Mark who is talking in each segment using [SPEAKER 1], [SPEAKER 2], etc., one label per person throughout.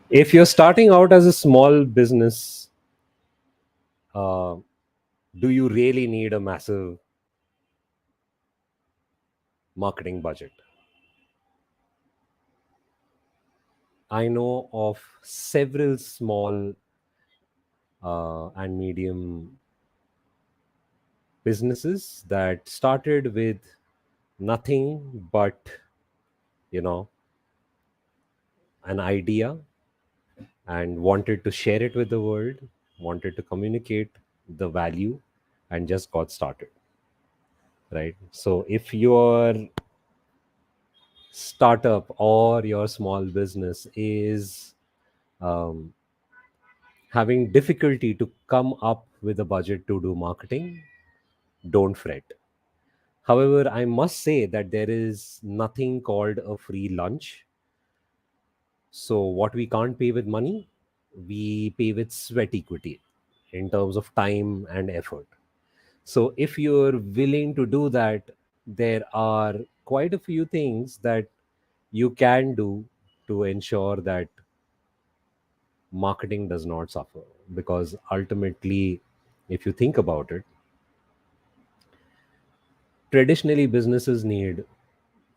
[SPEAKER 1] If you're starting out as a small business, uh, do you really need a massive marketing budget? I know of several small and medium businesses that started with nothing but, you know, an idea and wanted to share it with the world, wanted to communicate the value, and just got started, right? So if your startup or your small business is um, having difficulty to come up with a budget to do marketing, don't fret. However, I must say that there is nothing called a free lunch. So, what we can't pay with money, we pay with sweat equity in terms of time and effort. So, if you're willing to do that, there are quite a few things that you can do to ensure that marketing does not suffer. Because ultimately, if you think about it, traditionally businesses need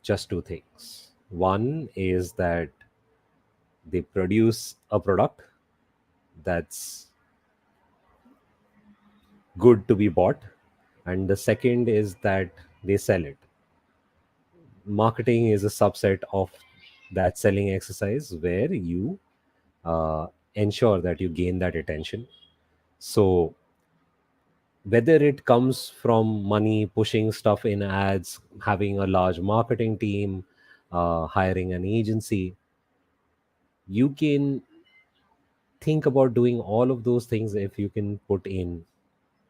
[SPEAKER 1] just two things. One is that they produce a product that's good to be bought, and the second is that they sell it. Marketing is a subset of that selling exercise where you uh, ensure that you gain that attention. So whether it comes from money, pushing stuff in ads, having a large marketing team, hiring an agency, you can think about doing all of those things if you can put in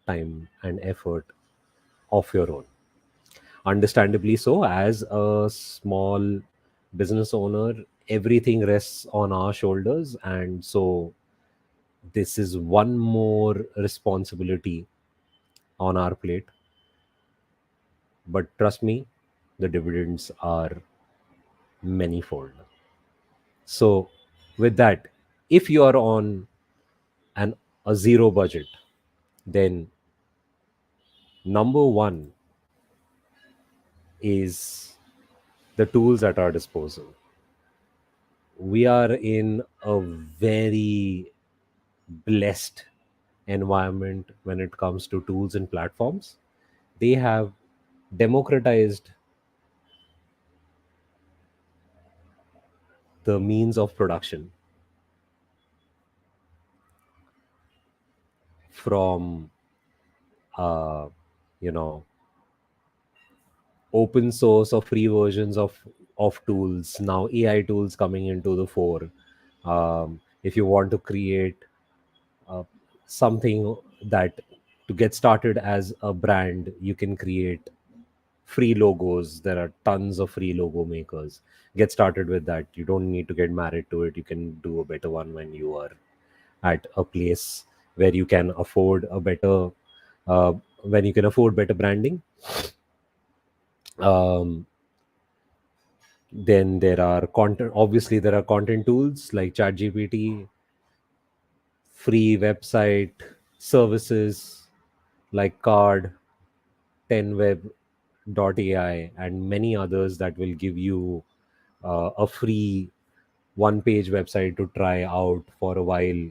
[SPEAKER 1] time and effort of your own. Understandably so, as a small business owner, everything rests on our shoulders. And so, this is one more responsibility on our plate. But trust me, the dividends are manifold. So, with that, if you are on an a zero budget, then number one is the tools at our disposal. We are in a very blessed environment when it comes to tools and platforms. They have democratized the means of production from, uh, you know, open source or free versions of tools. Now AI tools coming into the fore. If you want to create uh, something that to get started as a brand, you can create free logos. There are tons of free logo makers. Get started with that. You don't need to get married to it. You can do a better one when you are at a place where you can afford a better uh, when you can afford better branding. um, then there are content, obviously there are content tools like ChatGPT, free website services like Card, 10web.ai, and many others that will give you a free one page website to try out for a while.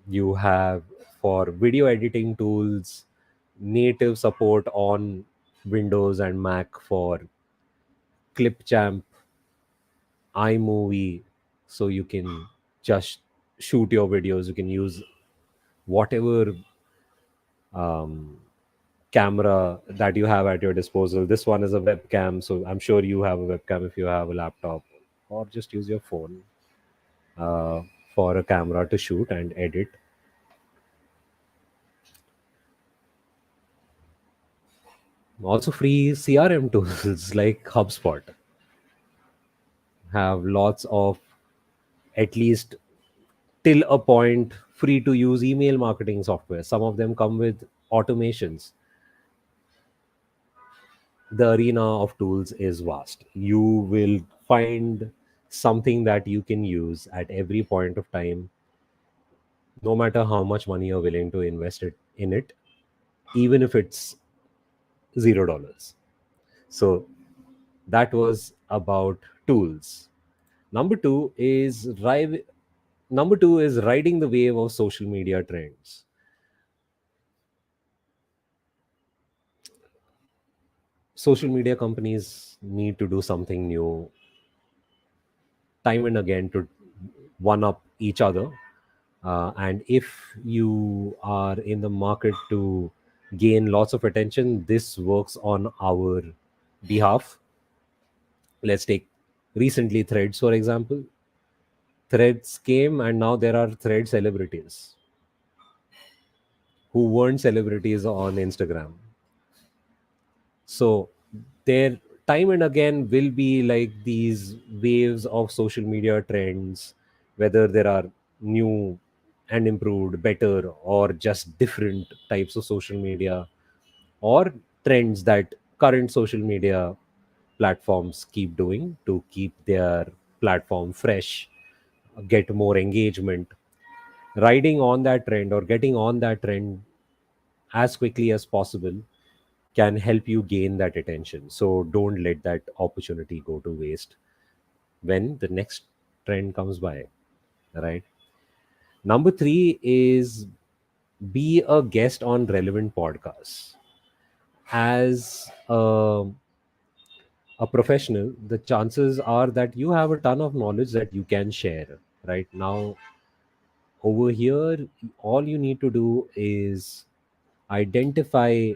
[SPEAKER 1] You have for video editing tools, native support on Windows and Mac for Clipchamp, iMovie, so you can just shoot your videos. You can use whatever um, camera that you have at your disposal. This one is a webcam, so I'm sure you have a webcam if you have a laptop, or just use your phone uh, for a camera to shoot and edit. Also, free CRM tools like HubSpot have lots of, at least till a point, free to use email marketing software. Some of them come with automations. The arena of tools is vast. You will find something that you can use at every point of time, no matter how much money you're willing to invest it in it, even if it's $0. So that was about tools. Number two is number two is riding the wave of social media trends. Social media companies need to do something new time and again to one up each other. And if you are in the market to gain lots of attention, this works on our behalf. Let's take recently Threads, for example. Threads came, and now there are Thread celebrities who weren't celebrities on Instagram. So there, time and again, will be like these waves of social media trends, whether there are new and improved, better, or just different types of social media, or trends that current social media platforms keep doing to keep their platform fresh, get more engagement. Riding on that trend or getting on that trend as quickly as possible can help you gain that attention. So don't let that opportunity go to waste when the next trend comes by, right? Number three is be a guest on relevant podcasts. As a professional, the chances are that you have a ton of knowledge that you can share. Right now, over here, all you need to do is identify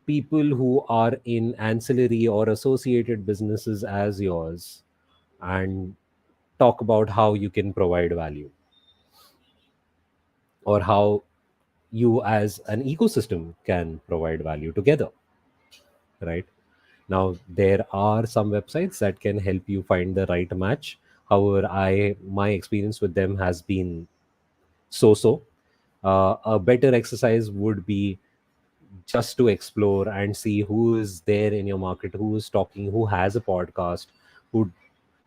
[SPEAKER 1] people who are in ancillary or associated businesses as yours and talk about how you can provide value, or how you as an ecosystem can provide value together, right? Now there are some websites that can help you find the right match. However, I my experience with them has been so so. A better exercise would be just to explore and see who is there in your market, who is talking, who has a podcast, who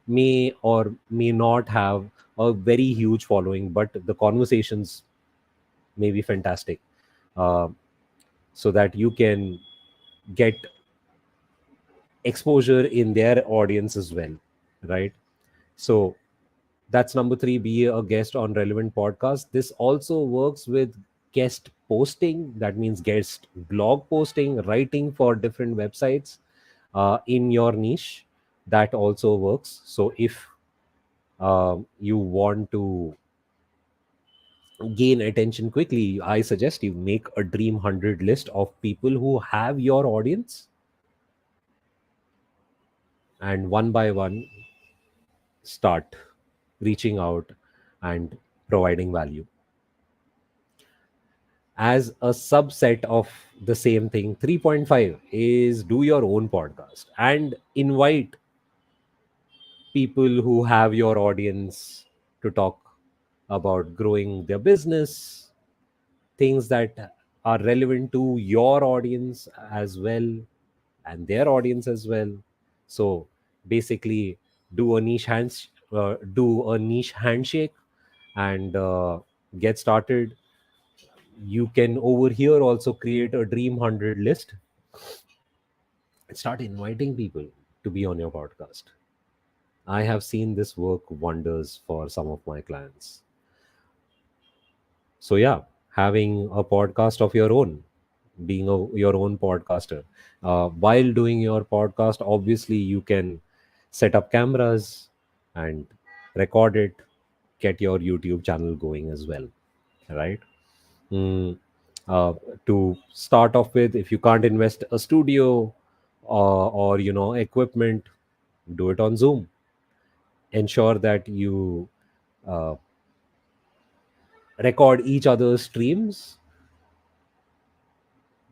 [SPEAKER 1] may or may not have a very huge following, but the conversations may be fantastic, uh, so that you can get exposure in their audience as well, right? So that's number three, be a guest on relevant podcasts. This also works with guest posting. That means guest blog posting, writing for different websites in your niche. That also works. So if you want to gain attention quickly, I suggest you make a dream 100 list of people who have your audience, and one by one start reaching out and providing value. As a subset of the same thing, 3.5 is do your own podcast and invite people who have your audience to talk about growing their business, things that are relevant to your audience as well and their audience as well. So basically, do a niche handshake and get started. You can over here also create a dream 100 list and start inviting people to be on your podcast. I have seen this work wonders for some of my clients. So yeah, having a podcast of your own, being your own podcaster. While doing your podcast, obviously you can set up cameras and record it, get your YouTube channel going as well, right? Mm, uh, to start off with, if you can't invest a studio or equipment, do it on Zoom. Ensure that you uh, record each other's streams.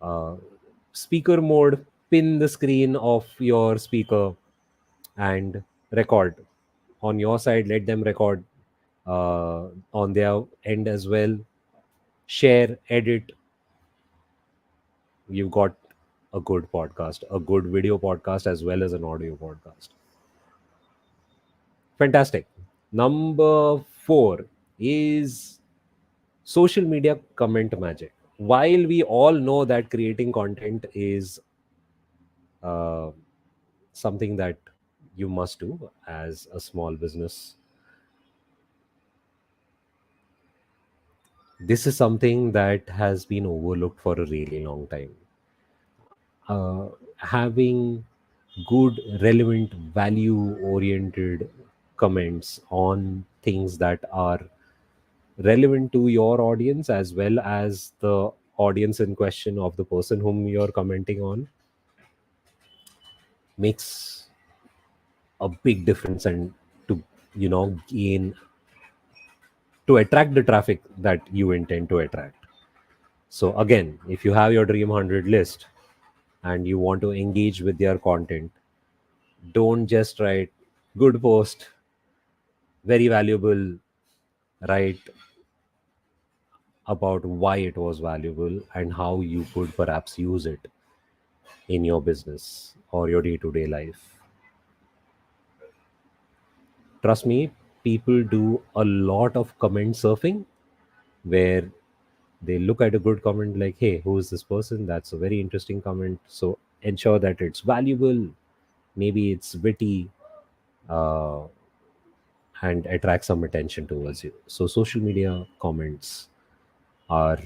[SPEAKER 1] uh, Speaker mode, pin the screen of your speaker and record on your side. Let them record on their end as well. Share, edit. You've got a good podcast, a good video podcast as well as an audio podcast. Fantastic. Number 4 is social media comment magic. While we all know that creating content is uh, something that you must do as a small business, this is something that has been overlooked for a really long time. Having good, relevant, value oriented comments on things that are relevant to your audience as well as the audience in question of the person whom you're commenting on makes a big difference, and to gain, to attract the traffic that you intend to attract. So again, if you have your dream 100 list and you want to engage with their content, don't just write good post, very valuable, write about why it was valuable and how you could perhaps use it in your business or your day-to-day life. Trust me, people do a lot of comment surfing where they look at a good comment like, hey, who is this person? That's a very interesting comment. So ensure that it's valuable, maybe it's witty, uh, and attract some attention towards you. So social media comments are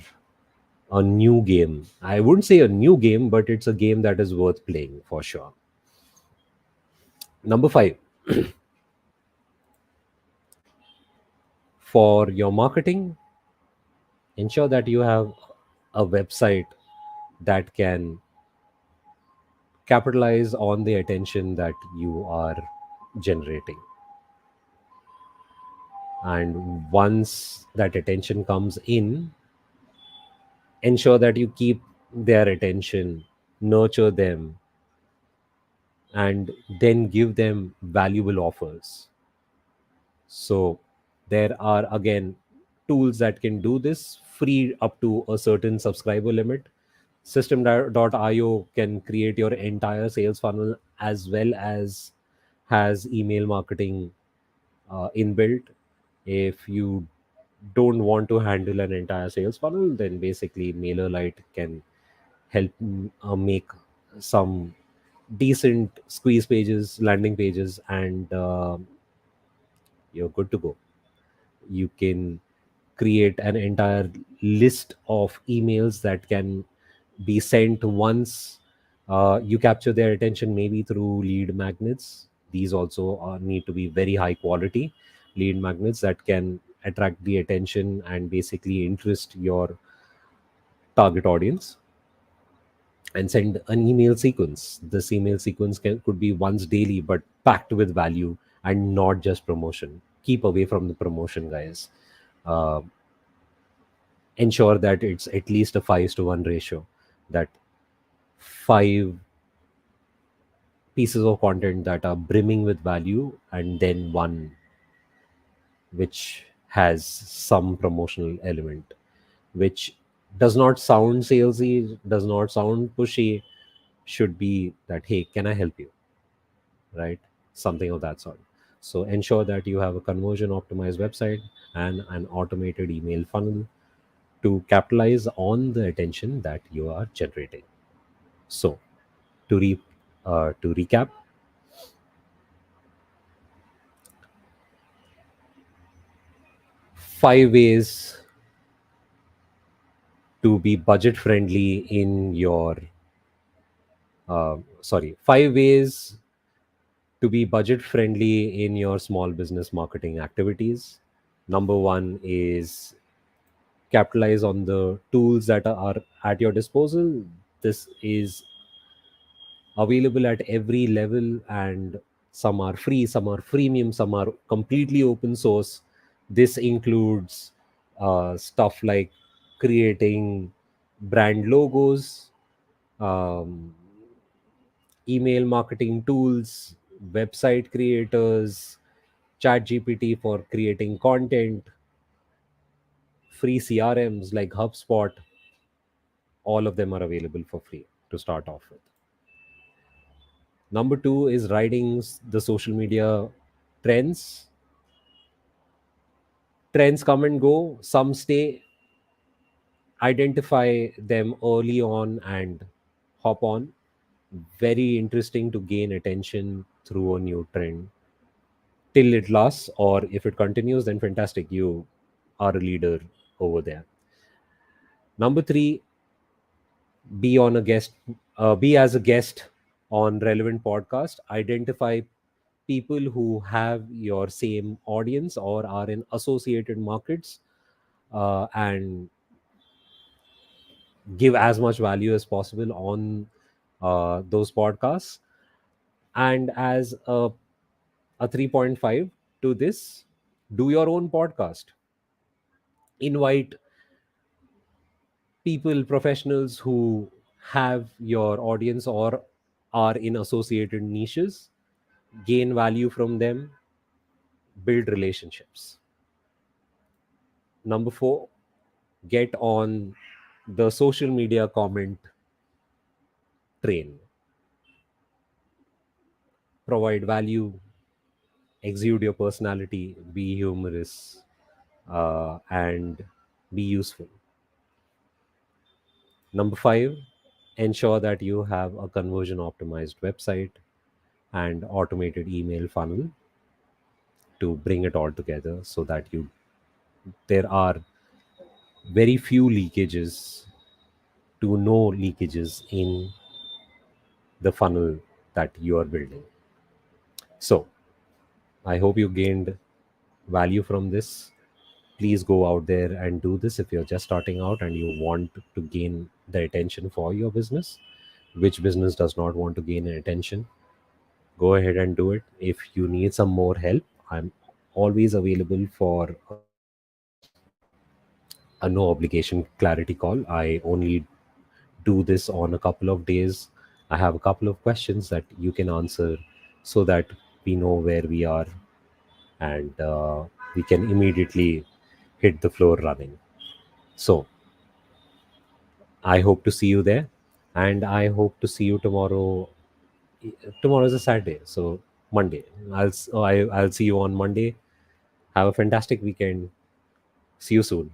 [SPEAKER 1] a new game. I wouldn't say a new game, but it's a game that is worth playing for sure. Number 5, for your marketing, ensure that you have a website that can capitalize on the attention that you are generating. And once that attention comes in, ensure that you keep their attention, nurture them, and then give them valuable offers. So there are again tools that can do this free up to a certain subscriber limit. System.io can create your entire sales funnel as well as has email marketing inbuilt. If you don't want to handle an entire sales funnel, then basically MailerLite can help make some decent squeeze pages, landing pages, and you're good to go. You can create an entire list of emails that can be sent once you capture their attention, maybe through lead magnets. These also need to be very high quality lead magnets that can attract the attention and basically interest your target audience, and send an email sequence. This email sequence could be once daily but packed with value and not just promotion. Keep away from the promotion, guys. uh, Ensure that it's at least a 5:1 ratio, that 5 pieces of content that are brimming with value and then one which has some promotional element, which does not sound salesy, does not sound pushy, should be that, hey, can I help you? Right? Something of that sort. So ensure that you have a conversion optimized website and an automated email funnel to capitalize on the attention that you are generating. So to recap, 5 ways to be budget friendly in your 5 ways to be budget friendly in your small business marketing activities. Number 1 is capitalize on the tools that are at your disposal. This is available at every level, and some are free, some are freemium, some are completely open source. This includes stuff like creating brand logos, um, email marketing tools, website creators, chat gpt for creating content, free crms like HubSpot. All of them are available for free to start off with. Number 2 is riding the social media trends. Trends come and go, some stay. Identify them early on and hop on. Very interesting to gain attention through a new trend till it lasts, or if it continues, then fantastic, you are a leader over there. Number three, be on a guest, be as a guest on relevant podcast. Identify people who have your same audience or are in associated markets, and give as much value as possible on those podcasts. And as a 3.5 to this, do your own podcast. Invite people, professionals who have your audience or are in associated niches, gain value from them, build relationships. Number four, get on the social media comment train. Provide value, exude your personality, be humorous, and be useful. Number five, ensure that you have a conversion optimized website and automated email funnel to bring it all together, so that you there are very few leakages to no leakages in the funnel that you are building. So I hope you gained value from this. Please go out there and do this if you're just starting out and you want to gain the attention for your business. Which business does not want to gain attention? Go ahead and do it. If you need some more help, I'm always available for a no obligation clarity call. I only do this on a couple of days. I have a couple of questions that you can answer so that we know where we are, and we can immediately hit the floor running. So I hope to see you there, and I hope to see you tomorrow. Tomorrow is a Saturday, so Monday. I'll see you on Monday. Have a fantastic weekend. See you soon.